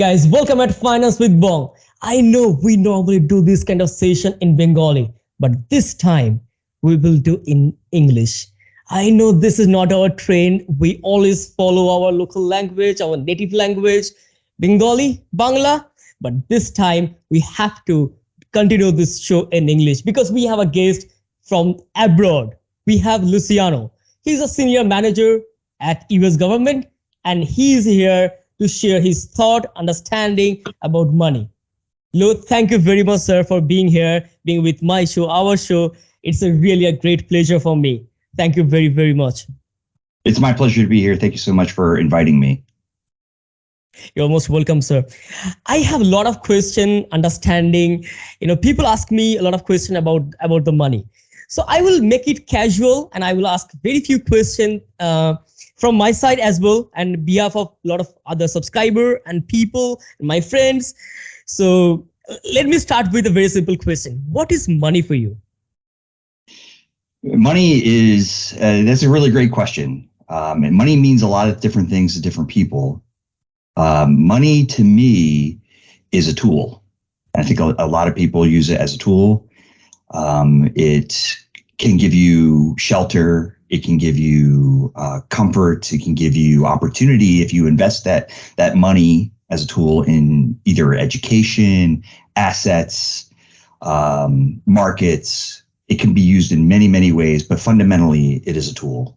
guys, welcome at Finance with Bong. I know we normally do this kind of session in Bengali, but this time we will do in English. I know this is not our trend. We always follow our local language, our native language, Bengali, Bangla, but this time we have to continue this show in English because we have a guest from abroad. We have Luciano. He's a senior manager at US government and he is here to share his thought, understanding about money. Lo, thank you very much, sir, for being here, being with my show, our show. It's really a great pleasure for me. Thank you very, very much. It's my pleasure to be here. Thank you so much for inviting me. You're most welcome, sir. I have a lot of question, understanding. People ask me a lot of question about the money. So I will make it casual and I will ask very few questions from my side as well, and behalf of a lot of other subscriber and people, and my friends. So let me start with a very simple question. What is money for you? Money is, that's a really great question. And money means a lot of different things to different people. Money to me is a tool. I think a lot of people use it as a tool. It can give you shelter. It can give you comfort. It can give you opportunity if you invest that money as a tool in either education, assets, markets. It can be used in many, many ways, but fundamentally it is a tool.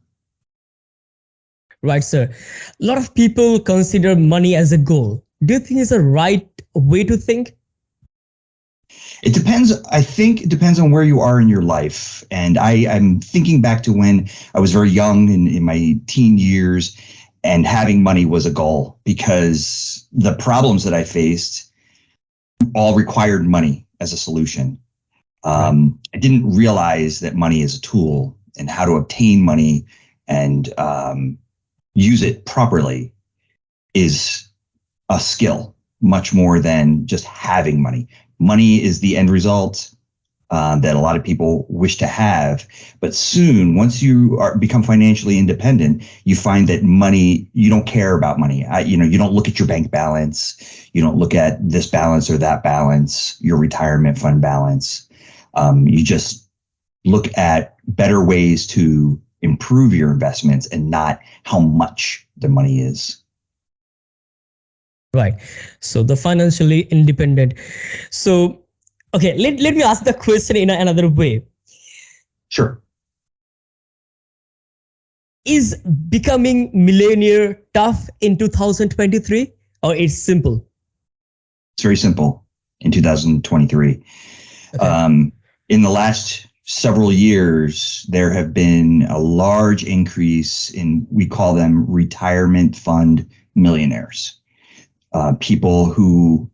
Right, sir. A lot of people consider money as a goal. Do you think it's a right way to think? It depends. I think it depends on where you are in your life. And I'm thinking back to when I was very young in my teen years, and having money was a goal because the problems that I faced all required money as a solution. I didn't realize that money is a tool and how to obtain money and use it properly is a skill, much more than just having money. Money is the end result that a lot of people wish to have. But soon, once you become financially independent, you find that money, you don't care about money. You don't look at your bank balance. You don't look at this balance or that balance, your retirement fund balance. You just look at better ways to improve your investments and not how much the money is. Right. So the financially independent. So, okay, let me ask the question in another way. Sure. Is becoming millionaire tough in 2023 or it's simple? It's very simple in 2023. Okay. In the last several years, there have been a large increase in, we call them retirement fund millionaires. People who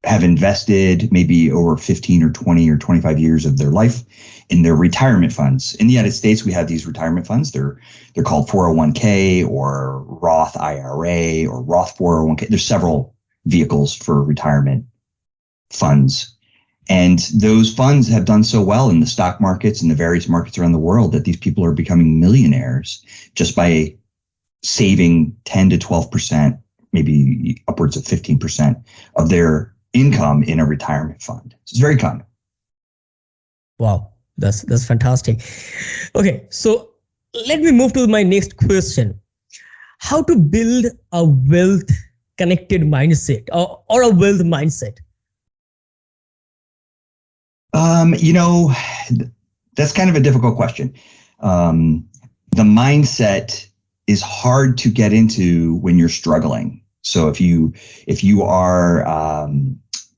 have invested maybe over 15 or 20 or 25 years of their life in their retirement funds. In the United States, we have these retirement funds. They're called 401k or Roth IRA or Roth 401k. There's several vehicles for retirement funds. And those funds have done so well in the stock markets and the various markets around the world that these people are becoming millionaires just by saving 10 to 12%. Maybe upwards of 15% of their income in a retirement fund. So it's very common. Wow, that's fantastic. Okay, so let me move to my next question. How to build a wealth connected mindset or a wealth mindset? That's kind of a difficult question. The mindset is hard to get into when you're struggling. So if you are,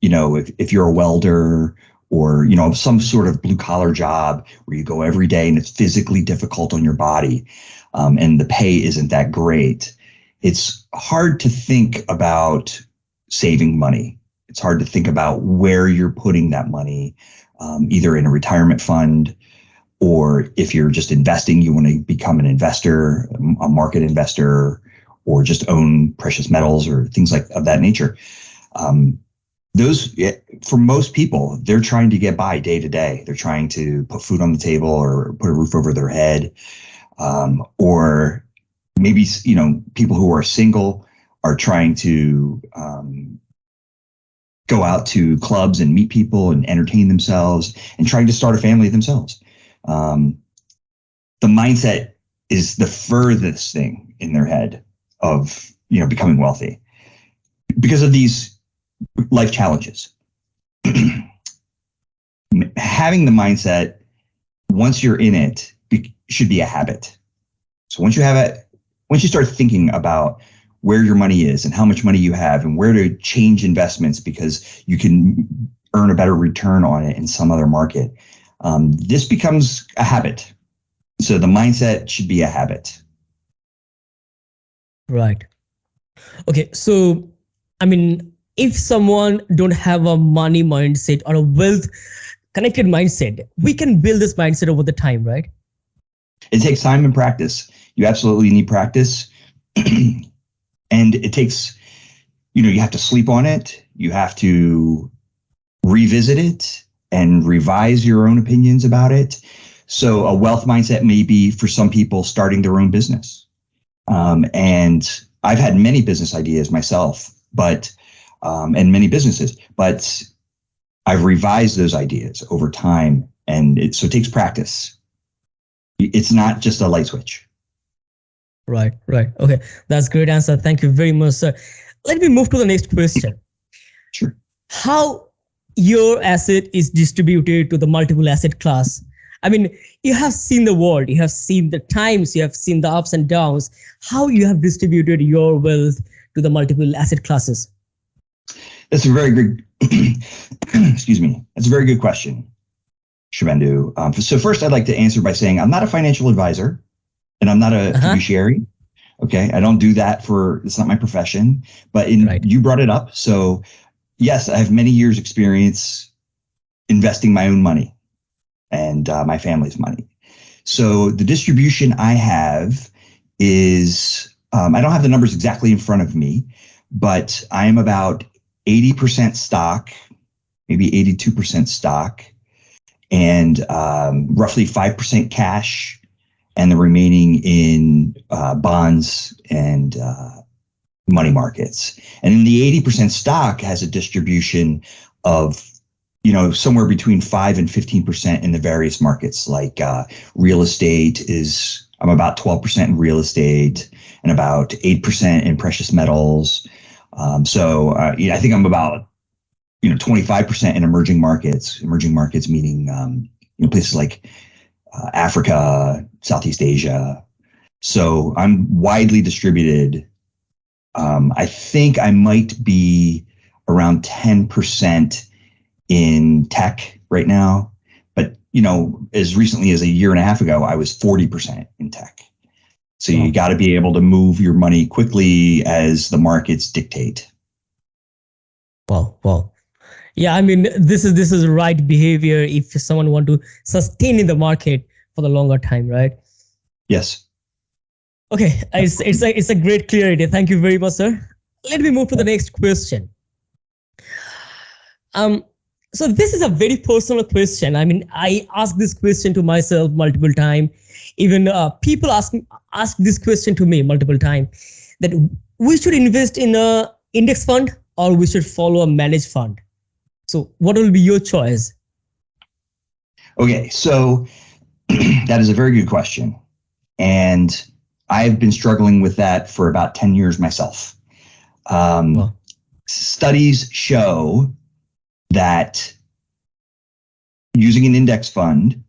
if you're a welder or, some sort of blue collar job where you go every day and it's physically difficult on your body, and the pay isn't that great, it's hard to think about saving money. It's hard to think about where you're putting that money, either in a retirement fund, or if you're just investing, you want to become an investor, a market investor, or just own precious metals or things of that nature. For most people, they're trying to get by day to day. They're trying to put food on the table or put a roof over their head. Or maybe, people who are single are trying to go out to clubs and meet people and entertain themselves and trying to start a family themselves. The mindset is the furthest thing in their head of, becoming wealthy because of these life challenges. Having the mindset, once you're in it, should be a habit. So once you start thinking about where your money is and how much money you have and where to change investments because you can earn a better return on it in some other market, this becomes a habit. So the mindset should be a habit. Right. Okay. So, if someone don't have a money mindset or a wealth connected mindset, we can build this mindset over the time, right? It takes time and practice. You absolutely need practice. And it takes, you have to sleep on it. You have to revisit it and revise your own opinions about it. So a wealth mindset may be for some people starting their own business. And I've had many business ideas myself, and many businesses, but I've revised those ideas over time. And so it takes practice. It's not just a light switch. Right. Okay. That's a great answer. Thank you very much, sir. Let me move to the next question. Sure. How your asset is distributed to the multiple asset class? You have seen the world, you have seen the times, you have seen the ups and downs. How you have distributed your wealth to the multiple asset classes? That's a very good, excuse me. That's a very good question, Shivendu. So first I'd like to answer by saying I'm not a financial advisor and I'm not a fiduciary. Okay. I don't do that it's not my profession, but you brought it up. So yes, I have many years experience investing my own money and my family's money. So the distribution I have is, I don't have the numbers exactly in front of me, but I am about 80% stock, maybe 82% stock, and roughly 5% cash, and the remaining in bonds and money markets. And in the 80% stock has a distribution of somewhere between 5 and 15% in the various markets, like real estate I'm about 12% in real estate and about 8% in precious metals. So I think I'm about 25% in emerging markets meaning places like Africa, Southeast Asia. So I'm widely distributed. I think I might be around 10% in tech right now. But, as recently as a year and a half ago, I was 40% in tech. So you got to be able to move your money quickly as the markets dictate. Well. Yeah, this is right behavior if someone want to sustain in the market for the longer time, right? Yes. Okay, it's a great clarity. Thank you very much, sir. Let me move to the next question. So this is a very personal question. I ask this question to myself multiple times. Even people ask this question to me multiple times, that we should invest in a index fund or we should follow a managed fund. So what will be your choice? Okay, so that is a very good question. And I've been struggling with that for about 10 years myself. Studies show that using an index fund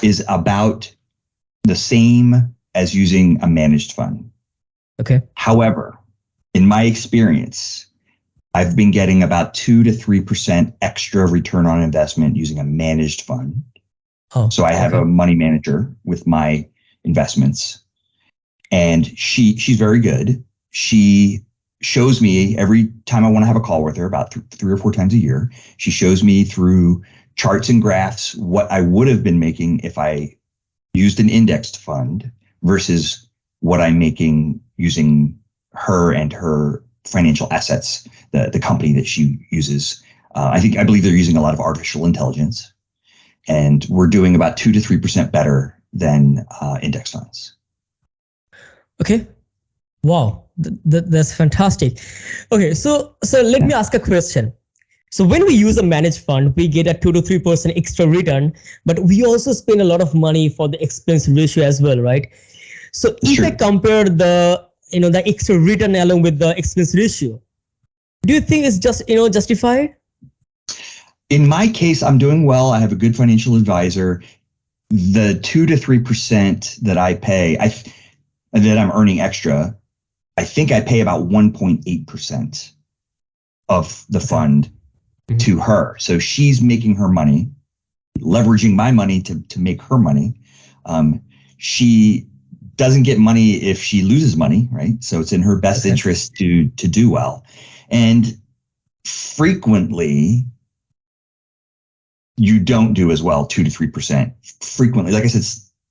is about the same as using a managed fund. Okay. However, in my experience, I've been getting about 2 to 3% extra return on investment using a managed fund. So I have a money manager with my investments, and she's very good. She shows me every time I want to have a call with her, about 3 or 4 times a year. She shows me through charts and graphs what I would have been making if I used an indexed fund versus what I'm making using her and her financial assets, the company that she uses. I believe they're using a lot of artificial intelligence, and we're doing about 2 to 3% better than index funds. Okay. Wow, that's fantastic. Okay, so let me ask a question. So when we use a managed fund, we get a 2 to 3% extra return, but we also spend a lot of money for the expense ratio as well, right? So if I compare the extra return along with the expense ratio, do you think it's just justified? In my case, I'm doing well. I have a good financial advisor. The 2 to 3% that I pay, that I'm earning extra, I think I pay about 1.8% of the fund to her. So she's making her money, leveraging my money to make her money. She doesn't get money if she loses money, right? So it's in her best interest to do well. And frequently, you don't do as well, 2 to 3%. Frequently, like I said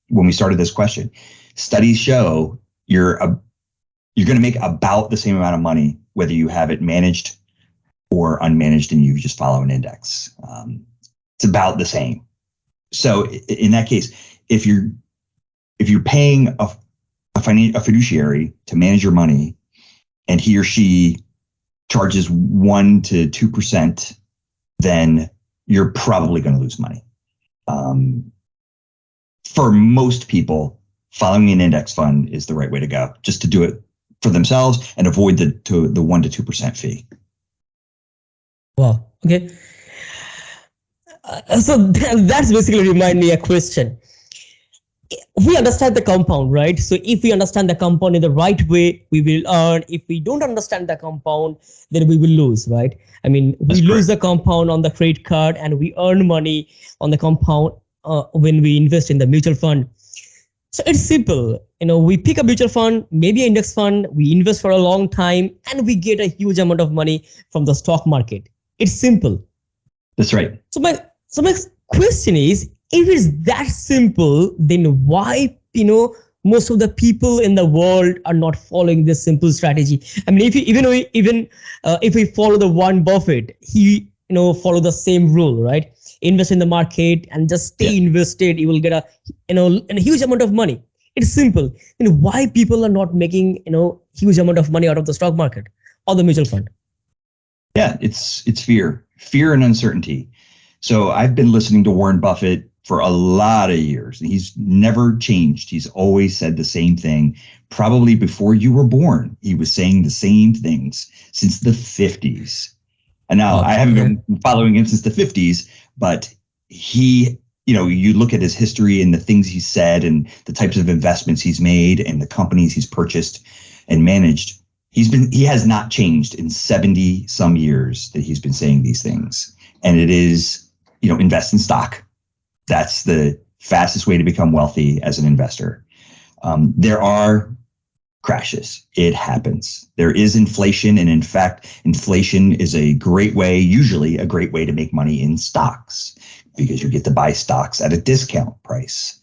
when we started this question, studies show you're going to make about the same amount of money whether you have it managed or unmanaged and you just follow an index. It's about the same. So in that case, if you're paying a fiduciary to manage your money and he or she charges 1 to 2%, then you're probably going to lose money. For most people, following an index fund is the right way to go, just to do it for themselves and avoid the 1 to 2% fee. Wow. Okay. So that's basically remind me a question. We understand the compound, right? So if we understand the compound in the right way, we will earn. If we don't understand the compound, then we will lose, right? I mean, we lose the compound on the credit card and we earn money on the compound when we invest in the mutual fund. So it's simple. We pick a mutual fund, maybe an index fund, we invest for a long time and we get a huge amount of money from the stock market. It's simple. That's right. So my question is, if it's that simple, then why, most of the people in the world are not following this simple strategy? I mean, if we follow the Warren Buffett, he, follow the same rule, right? Invest in the market and just stay invested. You will get a huge amount of money. It's simple. Why people are not making, huge amount of money out of the stock market or the mutual fund? Yeah, it's fear and uncertainty. So I've been listening to Warren Buffett for a lot of years. He's never changed. He's always said the same thing. Probably before you were born, he was saying the same things since the 50s. And now I haven't been following him since the 50s, but he, you look at his history and the things he said and the types of investments he's made and the companies he's purchased and managed. He has not changed in 70 some years that he's been saying these things. And it is, invest in stock. That's the fastest way to become wealthy as an investor. There are crashes. It happens. There is inflation. And in fact, inflation is usually a great way to make money in stocks because you get to buy stocks at a discount price.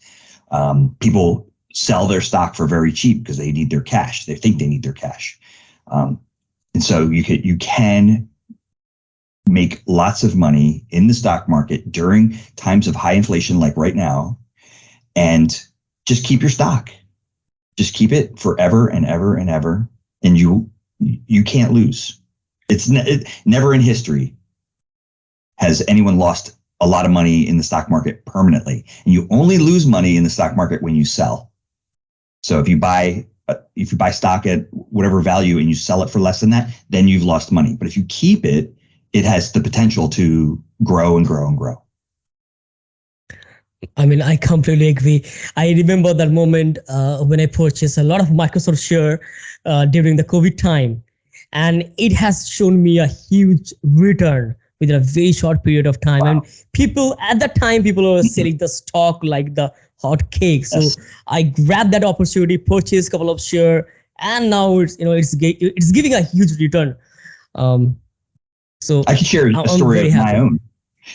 People sell their stock for very cheap because they need their cash. They think they need their cash. And so you can make lots of money in the stock market during times of high inflation, like right now, and just keep your stock. Just keep it forever and ever and ever, and you can't lose. Never in history has anyone lost a lot of money in the stock market permanently, and you only lose money in the stock market when you sell. So if you buy stock at whatever value and you sell it for less than that, then you've lost money. But if you keep it, it has the potential to grow and grow and grow. I mean, I completely agree. I remember that moment when I purchased a lot of Microsoft share during the COVID time, and it has shown me a huge return within a very short period of time. Wow. And people at that time, people were selling the stock like the hot cake. So I grabbed that opportunity, purchased a couple of shares, and now it's giving a huge return. So I can share a story of my own.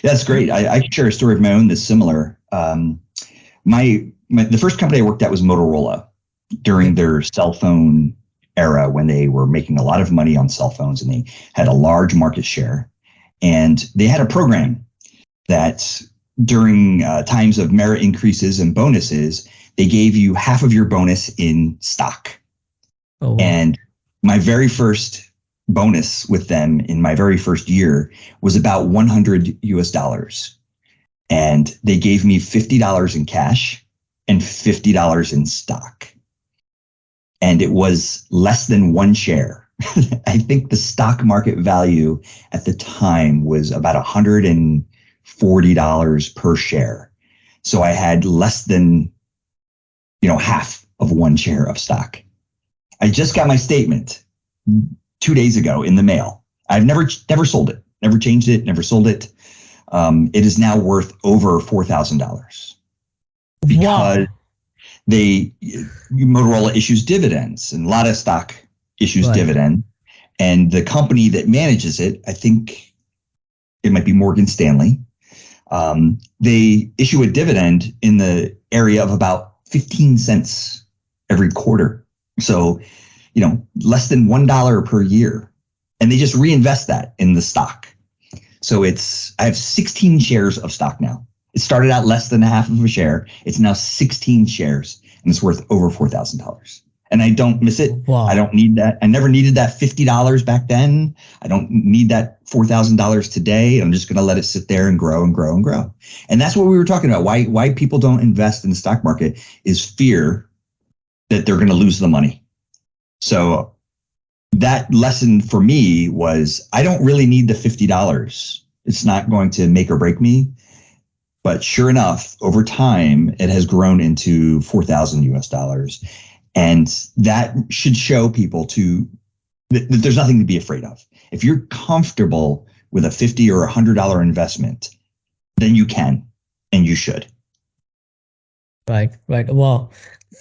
That's great. I can share a story of my own that's similar. The first company I worked at was Motorola during their cell phone era when they were making a lot of money on cell phones and they had a large market share. And they had a program that during times of merit increases and bonuses, they gave you half of your bonus in stock. Oh, wow. And my very first bonus with them in my very first year was about 100 US dollars. And they gave me $50 in cash and $50 in stock. And it was less than one share. I think the stock market value at the time was about $140 per share. So I had less than, half of one share of stock. I just got my statement 2 days ago in the mail. I've never sold it, never changed it, never sold it. It is now worth over $4,000 because Motorola issues dividends, and a lot of stock issues dividend. And the company that manages it, I think it might be Morgan Stanley. They issue a dividend in the area of about 15 cents every quarter. So, less than $1 per year. And they just reinvest that in the stock. So I have 16 shares of stock now. It started out less than a half of a share. It's now 16 shares, and it's worth over $4,000. And I don't miss it. Wow. I don't need that. I never needed that $50 back then. I don't need that $4,000 today. I'm just going to let it sit there and grow and grow and grow. And that's what we were talking about. Why people don't invest in the stock market is fear that they're going to lose the money. So that lesson for me was, I don't really need the $50. It's not going to make or break me. But sure enough, over time, it has grown into 4,000 US dollars. And that should show people that there's nothing to be afraid of. If you're comfortable with a $50 or $100 investment, then you can and you should. Right. Wow.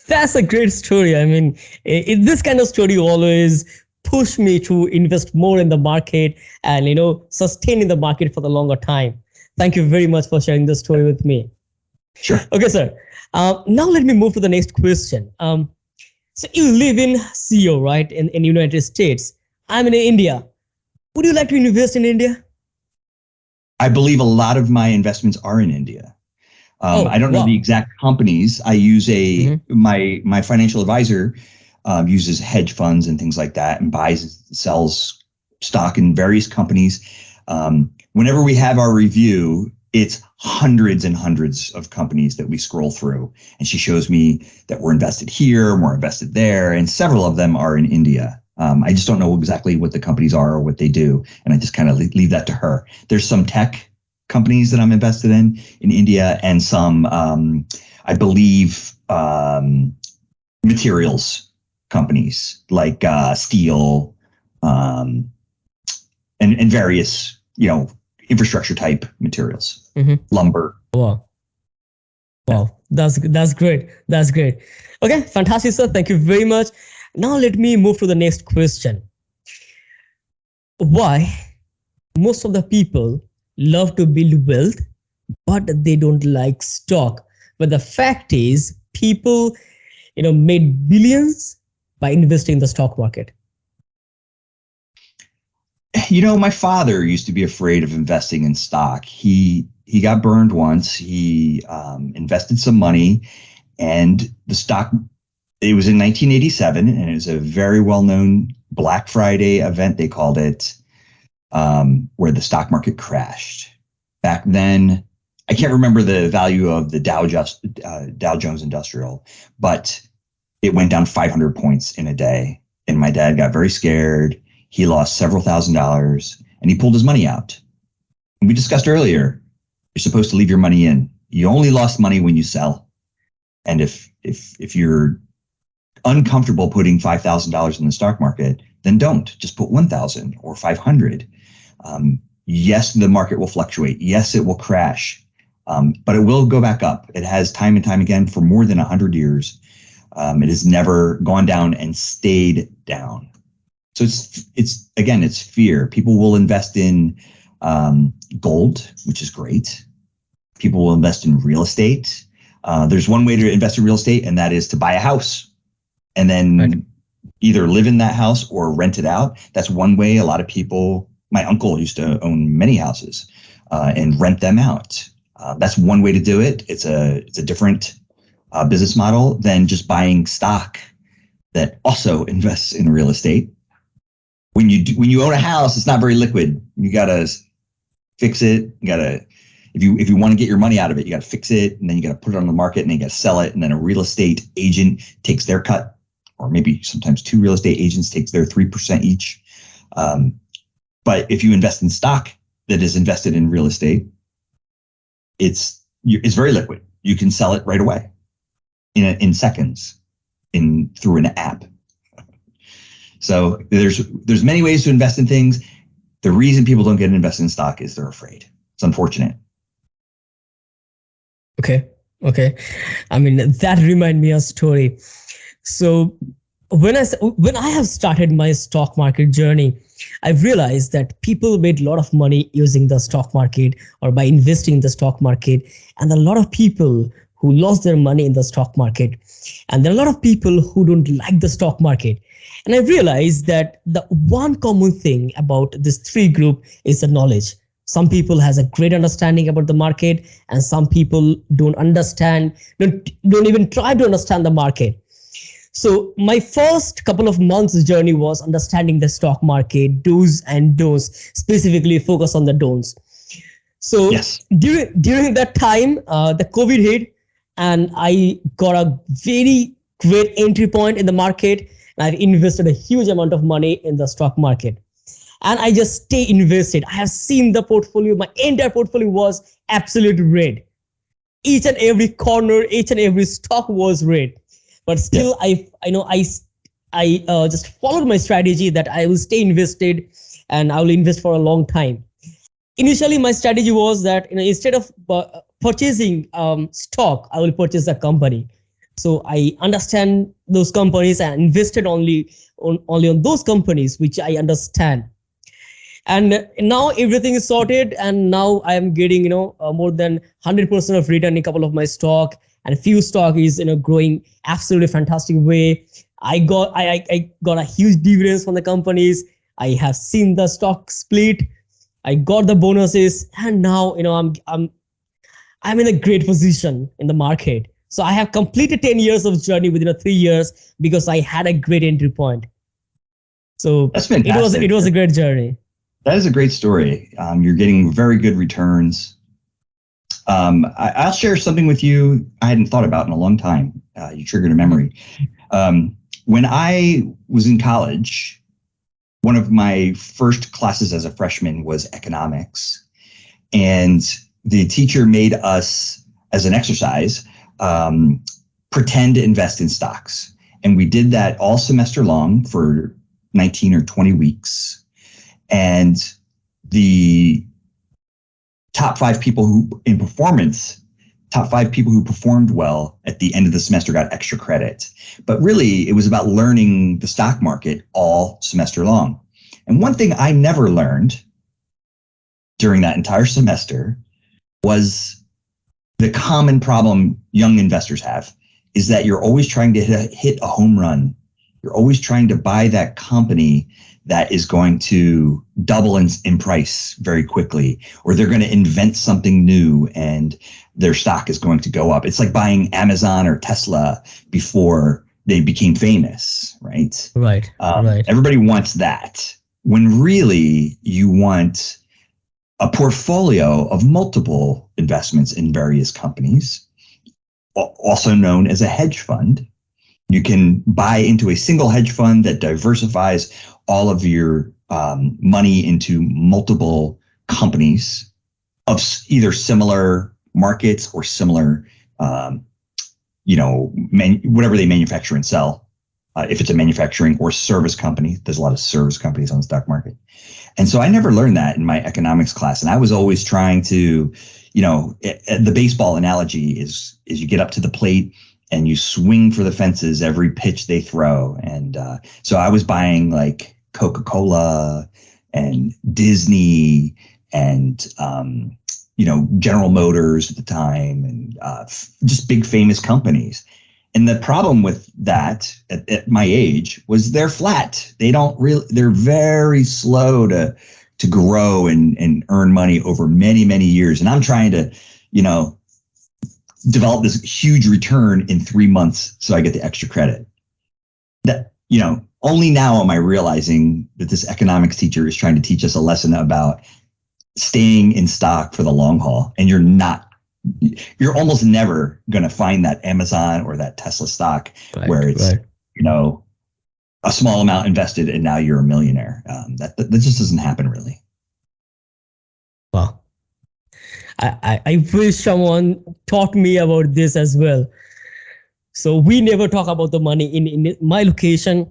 That's a great story. I mean, this kind of story always push me to invest more in the market and, sustain in the market for the longer time. Thank you very much for sharing this story with me. Sure. Okay, sir. Now let me move to the next question. So you live in CO, right, in United States. I'm in India. Would you like to invest in India? I believe a lot of my investments are in India. I don't know the exact companies. I use my financial advisor uses hedge funds and things like that and sells stock in various companies. Whenever we have our review, it's hundreds and hundreds of companies that we scroll through. And she shows me that we're invested here, we're invested there, and several of them are in India. I just don't know exactly what the companies are or what they do. And I just kind of leave that to her. There's some tech companies that I'm invested in India, and some, I believe, materials companies like steel and various, infrastructure type materials, lumber. Wow. That's great. Okay, fantastic, sir. Thank you very much. Now let me move to the next question. Why most of the people love to build wealth, but they don't like stock? But the fact is, people, made billions by investing in the stock market. My father used to be afraid of investing in stock. He got burned once. He invested some money, and the stock, it was in 1987, and it was a very well-known Black Friday event, they called it, where the stock market crashed. Back then, I can't remember the value of the Dow Jones Industrial, but it went down 500 points in a day. And my dad got very scared. He lost several $1,000s, and he pulled his money out. And we discussed earlier, you're supposed to leave your money in. You only lost money when you sell. And if you're uncomfortable putting $5,000 in the stock market, then don't. Just put 1,000 or 500. Yes, the market will fluctuate. Yes, it will crash, but it will go back up. It has time and time again for more than 100 years. It has never gone down and stayed down. So it's fear. People will invest in gold, which is great. People will invest in real estate. There's one way to invest in real estate, and that is to buy a house and then either live in that house or rent it out. That's one way. A lot of people, my uncle used to own many houses and rent them out. That's one way to do it. It's a different business model than just buying stock that also invests in real estate, when you own a house, it's not very liquid. You gotta fix it. You gotta if you want to get your money out of it, you gotta fix it, and then you gotta put it on the market, and then you gotta sell it, and then a real estate agent takes their cut, or maybe sometimes two real estate agents takes their 3% each. But if you invest in stock that is invested in real estate, it's very liquid. You can sell it right away in seconds through an app. So there's many ways to invest in things. The reason people don't get invested in stock is they're afraid. It's unfortunate. Okay. I mean, that reminds me of a story. So when I have started my stock market journey, I've realized that people made a lot of money using the stock market or by investing in the stock market. And a lot of people who lost their money in the stock market. And there are a lot of people who don't like the stock market. And I realized that the one common thing about this three group is the knowledge. Some people has a great understanding about the market, and some people don't even try to understand the market. So my first couple of months journey was understanding the stock market, do's and don'ts, specifically focus on the don'ts. So yes. during that time, the COVID hit, and I got a very great entry point in the market. And I invested a huge amount of money in the stock market. And I just stay invested. I have seen the portfolio. My entire portfolio was absolute red. Each and every corner, each and every stock was red. But still, yes. I just followed my strategy that I will stay invested and I will invest for a long time. Initially, my strategy was that instead of purchasing stock, I will purchase a company. So I understand those companies and invested only on those companies which I understand. And now everything is sorted, and now I am getting more than 100% of return in a couple of my stock, and few stock is growing absolutely fantastic way. I got a huge dividends from the companies. I have seen the stock split. I got the bonuses, and now I'm in a great position in the market. So I have completed 10 years of journey within 3 years because I had a great entry point. So that's fantastic. It was a great journey. That is a great story. You're getting very good returns. I'll share something with you I hadn't thought about in a long time. You triggered a memory. When I was in college, one of my first classes as a freshman was economics. And the teacher made us, as an exercise, pretend to invest in stocks. And we did that all semester long for 19 or 20 weeks. And the top five people who performed well at the end of the semester got extra credit. But really, it was about learning the stock market all semester long. And one thing I never learned during that entire semester was the common problem young investors have is that you're always trying to hit a home run. You're always trying to buy that company that is going to double in price very quickly, or they're going to invent something new and their stock is going to go up. It's like buying Amazon or Tesla before they became famous, right? Right. Everybody wants that, when really you want a portfolio of multiple investments in various companies, also known as a hedge fund. You can buy into a single hedge fund that diversifies all of your money into multiple companies of either similar markets or similar, whatever they manufacture and sell. If it's a manufacturing or service company, there's a lot of service companies on the stock market. And so I never learned that in my economics class. And I was always trying to, the baseball analogy is you get up to the plate and you swing for the fences every pitch they throw. And so I was buying like Coca-Cola and Disney and, General Motors at the time, and just big famous companies. And the problem with that at my age was they're flat. They're very slow to grow and earn money over many, many years. And I'm trying to, develop this huge return in 3 months so I get the extra credit. That, only now am I realizing that this economics teacher is trying to teach us a lesson about staying in stock for the long haul. And you're almost never going to find that Amazon or that Tesla stock where it's, a small amount invested and now you're a millionaire. That just doesn't happen really. Wow. I wish someone taught me about this as well. So we never talk about the money in my location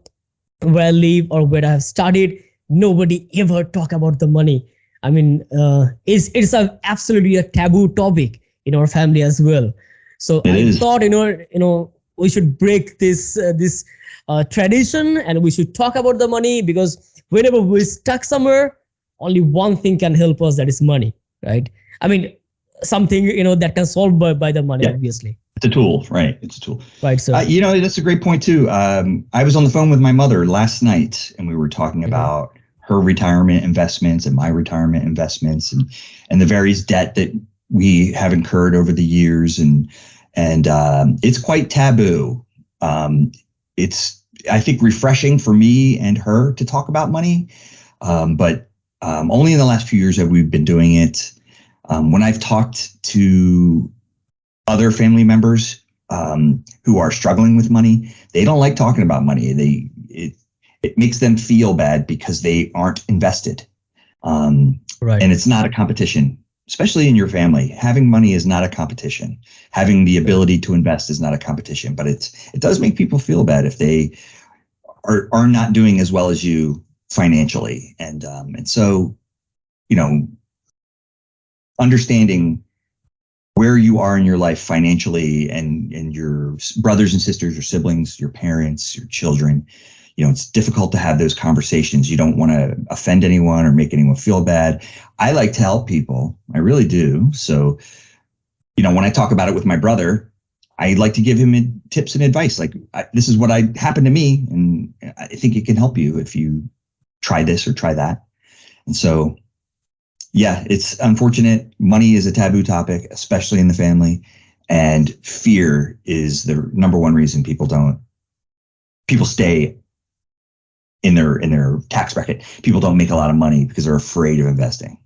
where I live or where I have studied. Nobody ever talk about the money. I mean, it's absolutely a taboo topic in our family as well. So I thought, we should break this tradition and we should talk about the money, because whenever we're stuck somewhere, only one thing can help us, that is money, right? I mean, something, that can solve by the money, obviously. It's a tool, right? It's a tool. Right, so. That's a great point too. I was on the phone with my mother last night and we were talking about her retirement investments and my retirement investments and the various debt that we have incurred over the years. And it's quite taboo. It's, I think, refreshing for me and her to talk about money. But only in the last few years have we been doing it. When I've talked to other family members who are struggling with money, they don't like talking about money. It makes them feel bad because they aren't invested. Right. And it's not a competition, especially in your family. Having money is not a competition. Having the ability to invest is not a competition, but it does make people feel bad if they are not doing as well as you financially. And so, understanding where you are in your life financially and your brothers and sisters, your siblings, your parents, your children, it's difficult to have those conversations. You don't want to offend anyone or make anyone feel bad. I like to help people. I really do. So, when I talk about it with my brother, I like to give him tips and advice. Like, this is what happened to me, and I think it can help you if you try this or try that. And so, yeah, it's unfortunate. Money is a taboo topic, especially in the family. And fear is the number one reason people stay in their tax bracket. People don't make a lot of money because they're afraid of investing.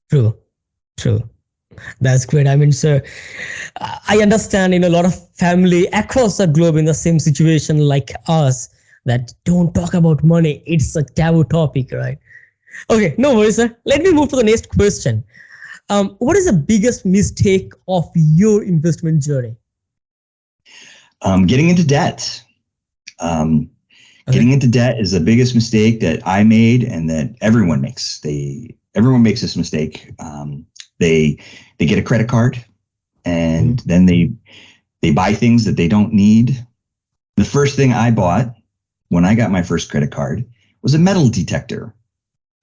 True. That's great. I mean, sir, I understand a lot of family across the globe in the same situation like us, that don't talk about money. It's a taboo topic, right? Okay, no worries, sir. Let me move to the next question. What is the biggest mistake of your investment journey? Getting into debt. Getting into debt is the biggest mistake that I made and that everyone makes. Everyone makes this mistake. They get a credit card and then they buy things that they don't need. The first thing I bought when I got my first credit card was a metal detector.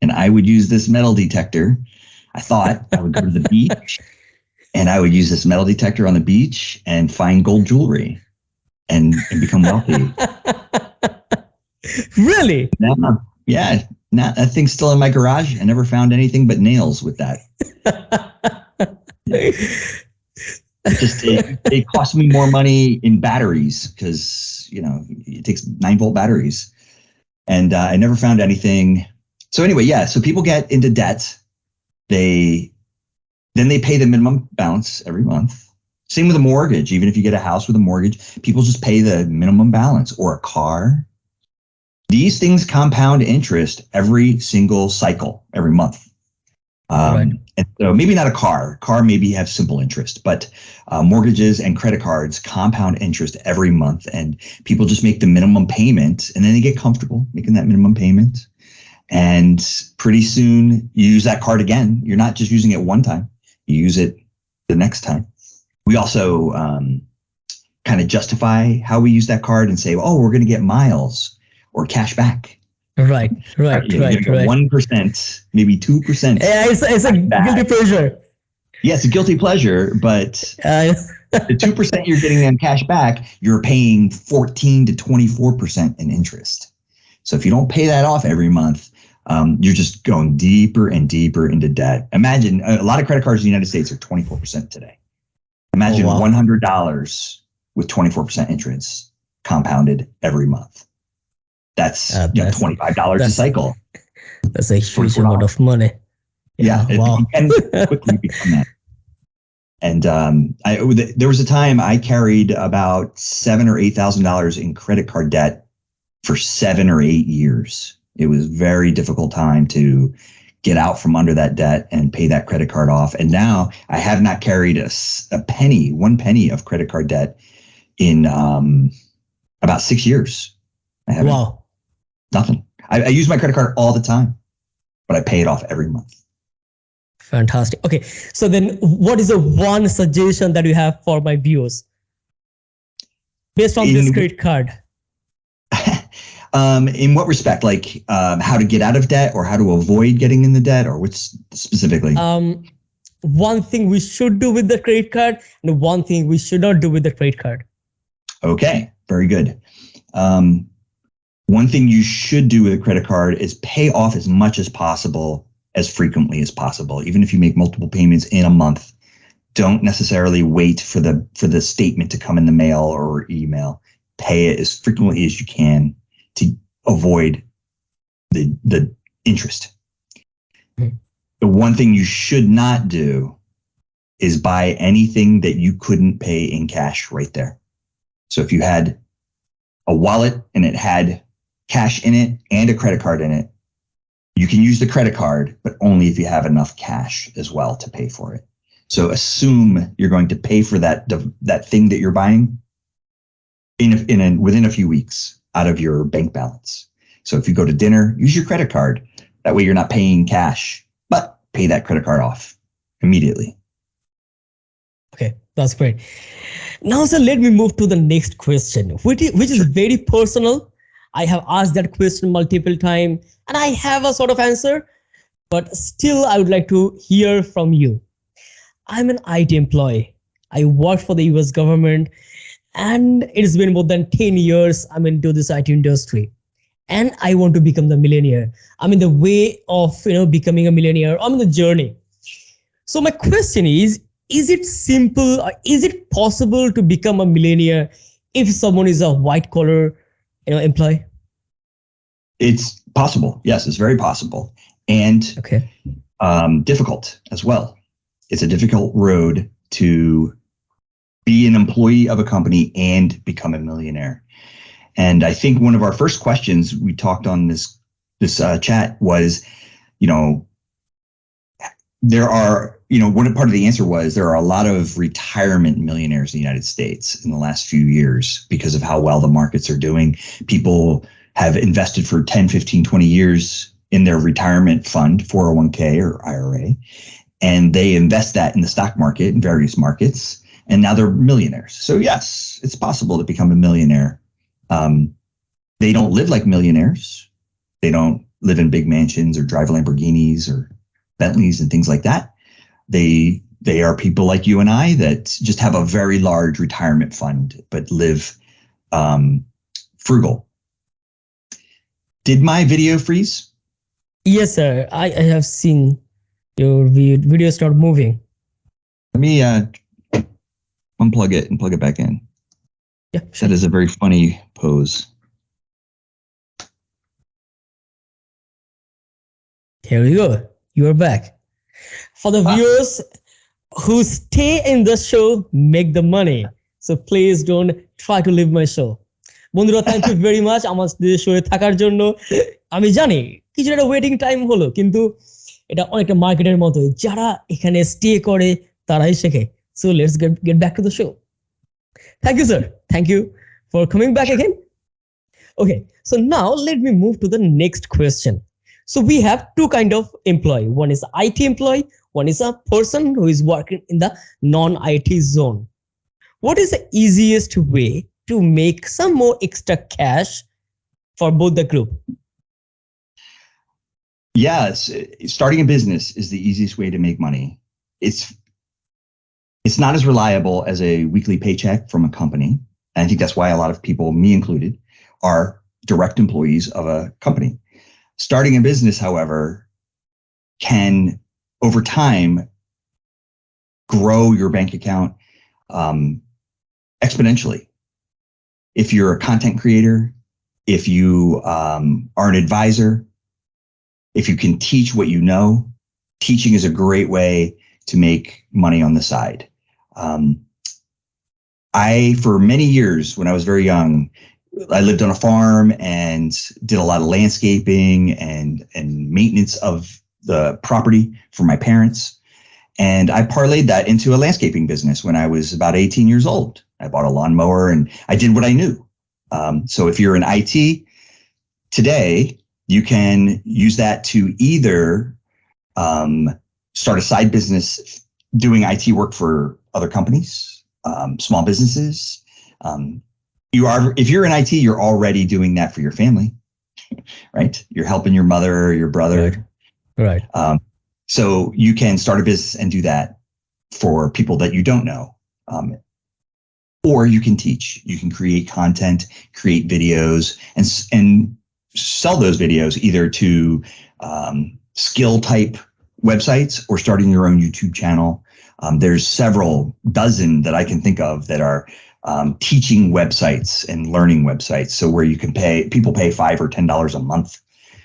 And I would use this metal detector. I thought I would go to the beach and I would use this metal detector on the beach and find gold jewelry and become wealthy. Really? Yeah. That thing's still in my garage. I never found anything but nails with that. It cost me more money in batteries because, it takes 9-volt batteries. And I never found anything. So anyway, yeah. So people get into debt. Then they pay the minimum balance every month. Same with a mortgage. Even if you get a house with a mortgage, people just pay the minimum balance, or a car. These things compound interest every single cycle, every month. Right. And so maybe not a car. Car maybe have simple interest, but mortgages and credit cards compound interest every month, and people just make the minimum payment, and then they get comfortable making that minimum payment. And pretty soon you use that card again. You're not just using it one time. You use it the next time. We also kind of justify how we use that card and say, oh, we're going to get miles or cash back. Right. 1%, maybe 2%. Yeah, it's a guilty pleasure. Yeah, it's a guilty pleasure, but the 2% you're getting in cash back, you're paying 14 to 24% in interest. So if you don't pay that off every month, you're just going deeper and deeper into debt. Imagine a lot of credit cards in the United States are 24% today. Imagine $100 with 24% interest compounded every month. That's That's $25 a that's cycle. that's a huge $44. amount of money. Yeah, Wow. you can quickly become that. And there was a time I carried about $7,000 or $8,000 in credit card debt for 7 or 8 years. It was a very difficult time to get out from under that debt and pay that credit card off. And now I have not carried one penny of credit card debt in about 6 years. I haven't. Wow. Nothing. I use my credit card all the time, but I pay it off every month. Fantastic. Okay. So then what is the one suggestion that you have for my viewers based on this credit card? In what respect? Like how to get out of debt or how to avoid getting in the debt, or which specifically? One thing we should do with the credit card and one thing we should not do with the credit card. Okay, very good. One thing you should do with a credit card is pay off as much as possible, as frequently as possible. Even if you make multiple payments in a month, don't necessarily wait for the statement to come in the mail or email. Pay it as frequently as you can to avoid the interest. Mm-hmm. The one thing you should not do is buy anything that you couldn't pay in cash right there. So if you had a wallet and it had cash in it and a credit card in it, you can use the credit card, but only if you have enough cash as well to pay for it. So assume you're going to pay for that thing that you're buying within a few weeks out of your bank balance. So if you go to dinner, use your credit card. That way you're not paying cash, but pay that credit card off immediately. Okay, that's great. Now, sir, let me move to the next question, which is very personal. I have asked that question multiple times and I have a sort of answer, but still I would like to hear from you. I'm an IT employee. I work for the US government and it's been more than 10 years I'm into this IT industry and I want to become the millionaire. I'm in the way of becoming a millionaire. I'm in the journey. So my question is it simple or is it possible to become a millionaire if someone is a white collar employee? It's possible. Yes, it's very possible. And difficult as well. It's a difficult road to be an employee of a company and become a millionaire. And I think one of our first questions we talked on this chat was, there are, one part of the answer was there are a lot of retirement millionaires in the United States in the last few years because of how well the markets are doing. People have invested for 10, 15, 20 years in their retirement fund, 401k or IRA, and they invest that in the stock market in various markets, and now they're millionaires. So yes, it's possible to become a millionaire. They don't live like millionaires. They don't live in big mansions or drive Lamborghinis or Bentleys and things like that. They are people like you and I that just have a very large retirement fund, but live frugal. Did my video freeze? Yes, sir. I have seen your video start moving. Let me unplug it and plug it back in. Yeah, sure. That is a very funny pose. Here we go. You are back. For the viewers who stay in the show, make the money. So please don't try to leave my show. বন্ধুরা, thank you very much আমাদের শোয়ে থাকার জন্য। আমি জানি কিছু একটা waiting time হলো, কিন্তু এটা অনেকটা মার্কেটের মতোই, যারা এখানে স্টে করে তারাই শেখে। So let's get back to the show. Thank you, sir. Thank you for coming back again. Okay, so now let me move to the next question. So we have two kind of employee. One is IT employee. One is a person who is working in the non-IT zone. What is the easiest way to make some more extra cash for both the group? Yes, starting a business is the easiest way to make money. It's not as reliable as a weekly paycheck from a company. And I think that's why a lot of people, me included, are direct employees of a company. Starting a business, however, can over time grow your bank account exponentially. If you're a content creator, if you are an advisor, if you can teach what you know, teaching is a great way to make money on the side. For many years, when I was very young, I lived on a farm and did a lot of landscaping and maintenance of the property for my parents. And I parlayed that into a landscaping business when I was about 18 years old. I bought a lawnmower and I did what I knew. So if you're in IT today, you can use that to either start a side business doing IT work for other companies, small businesses. If you're in IT, you're already doing that for your family, right? You're helping your mother or your brother. Right. So you can start a business and do that for people that you don't know. Or you can teach. You can create content, create videos, and sell those videos either to skill type websites or starting your own YouTube channel. There's several dozen that I can think of that are teaching websites and learning websites. So where you can people pay $5 or $10 a month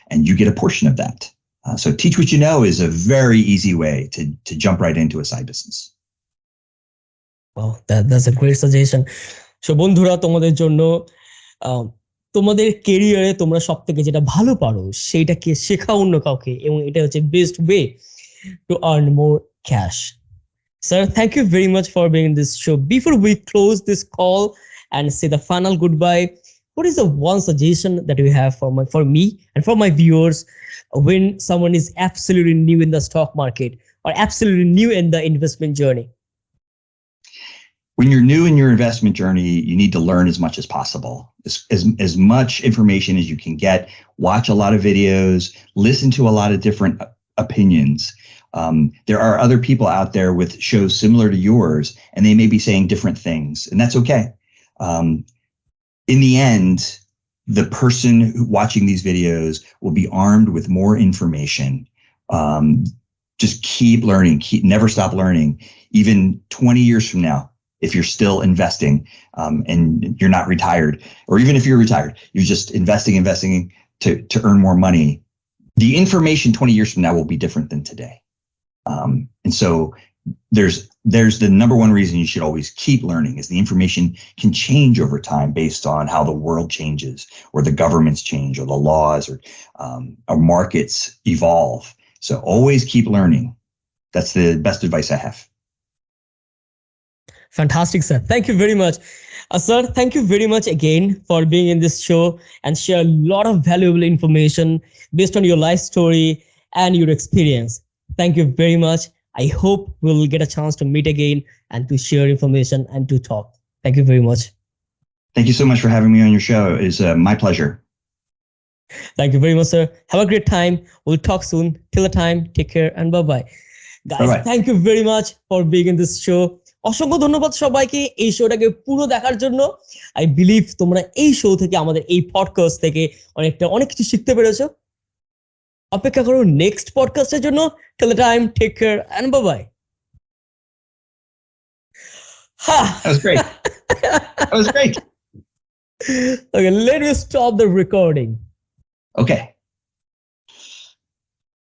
and you get a portion of that. So teach what you know is a very easy way to jump right into a side business. Well, that's a great suggestion. So বন্ধুরা, তোমাদের জন্য তোমাদের ক্যারিয়ারে তোমরা সবথেকে যেটা ভালো পারো সেইটাকে শেখাও অন্য কাউকে, এবং এটা হচ্ছে best way to earn more cash. Sir, thank you very much for being in this show. Before we close this call and say the final goodbye, what is the one suggestion that you have for me and for my viewers when someone is absolutely new in the stock market or absolutely new in the investment journey? When you're new in your investment journey, you need to learn as much as possible, as much information as you can get. Watch a lot of videos, listen to a lot of different opinions. There are other people out there with shows similar to yours, and they may be saying different things, and that's okay. In the end, the person watching these videos will be armed with more information. Just keep learning, never stop learning. Even 20 years from now, if you're still investing and you're not retired, or even if you're retired, you're just investing to earn more money, the information 20 years from now will be different than today. And so there's the number one reason you should always keep learning is the information can change over time based on how the world changes or the governments change or the laws or markets evolve. So always keep learning. That's the best advice I have. Fantastic, sir. Thank you very much. Sir, thank you very much again for being in this show and share a lot of valuable information based on your life story and your experience. Thank you very much. I hope we'll get a chance to meet again and to share information and to talk. Thank you very much. Thank you so much for having me on your show. It's my pleasure. Thank you very much, sir. Have a great time. We'll talk soon. Till the time, take care and bye-bye. Guys, Bye-bye. Thank you very much for being in this show. অসংখ্য ধন্যবাদ সবাইকে এই শোটাকে পুরো দেখার জন্য। I believe তোমরা এই show থেকে, আমাদের এই পডকাস্ট থেকে অনেক কিছু শিখতে পেরেছো। অপেক্ষা করো নেক্সট পডকাস্টের জন্য। Till the time, take care and bye bye. That was great. That was great. Okay, let me stop the recording. Okay.